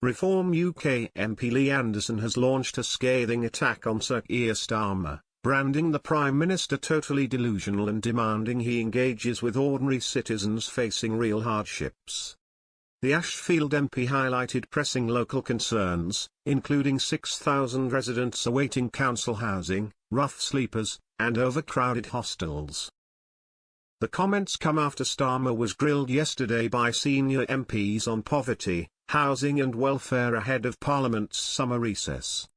Reform UK MP Lee Anderson has launched a scathing attack on Sir Keir Starmer, branding the Prime Minister totally delusional and demanding he engages with ordinary citizens facing real hardships. The Ashfield MP highlighted pressing local concerns, including 6,000 residents awaiting council housing, rough sleepers, and overcrowded hostels. The comments come after Starmer was grilled yesterday by senior MPs on poverty, housing and welfare ahead of Parliament's summer recess.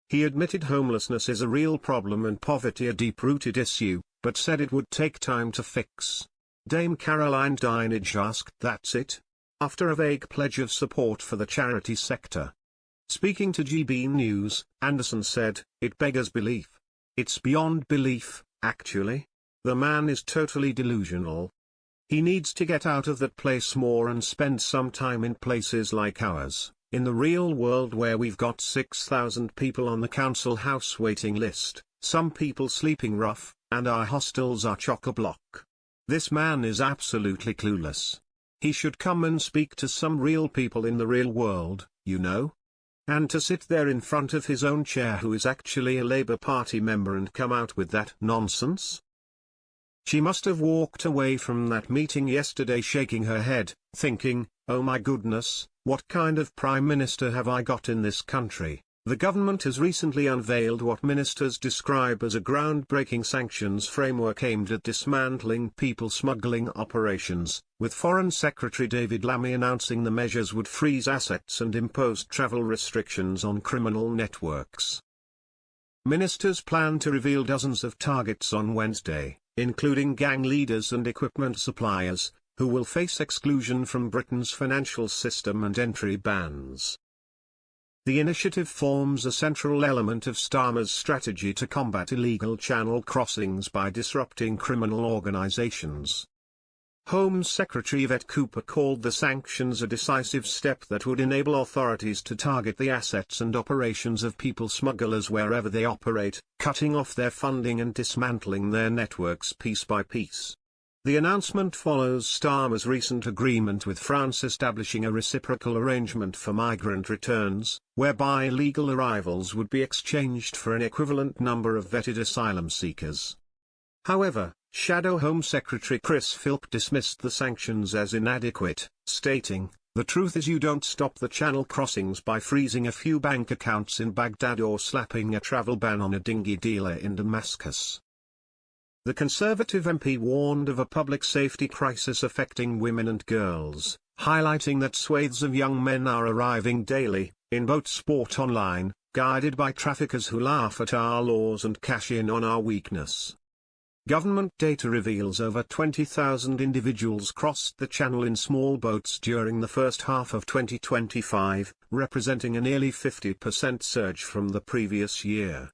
He admitted homelessness is a real problem and poverty a deep-rooted issue, but said it would take time to fix. Dame Caroline Dinenage asked, "That's it?" after a vague pledge of support for the charity sector. Speaking to GB News, Anderson said, "It beggars belief. It's beyond belief, actually. The man is totally delusional. He needs to get out of that place more and spend some time in places like ours, in the real world where we've got 6,000 people on the council house waiting list, some people sleeping rough, and our hostels are chock-a-block. This man is absolutely clueless. He should come and speak to some real people in the real world, you know? And to sit there in front of his own chair who is actually a Labour Party member and come out with that nonsense?" She must have walked away from that meeting yesterday shaking her head, thinking, "Oh my goodness, what kind of Prime Minister have I got in this country?" The government has recently unveiled what ministers describe as a groundbreaking sanctions framework aimed at dismantling people smuggling operations, with Foreign Secretary David Lammy announcing the measures would freeze assets and impose travel restrictions on criminal networks. Ministers plan to reveal dozens of targets on Wednesday, including gang leaders and equipment suppliers, who will face exclusion from Britain's financial system and entry bans. The initiative forms a central element of Starmer's strategy to combat illegal channel crossings by disrupting criminal organisations. Home Secretary Yvette Cooper called the sanctions a decisive step that would enable authorities to target the assets and operations of people smugglers wherever they operate, cutting off their funding and dismantling their networks piece by piece. The announcement follows Starmer's recent agreement with France establishing a reciprocal arrangement for migrant returns, whereby illegal arrivals would be exchanged for an equivalent number of vetted asylum seekers. However, Shadow Home Secretary Chris Philp dismissed the sanctions as inadequate, stating, "The truth is you don't stop the channel crossings by freezing a few bank accounts in Baghdad or slapping a travel ban on a dinghy dealer in Damascus." The Conservative MP warned of a public safety crisis affecting women and girls, highlighting that swathes of young men are arriving daily, in boat sport online, guided by traffickers who laugh at our laws and cash in on our weakness. Government data reveals over 20,000 individuals crossed the channel in small boats during the first half of 2025, representing a nearly 50% surge from the previous year.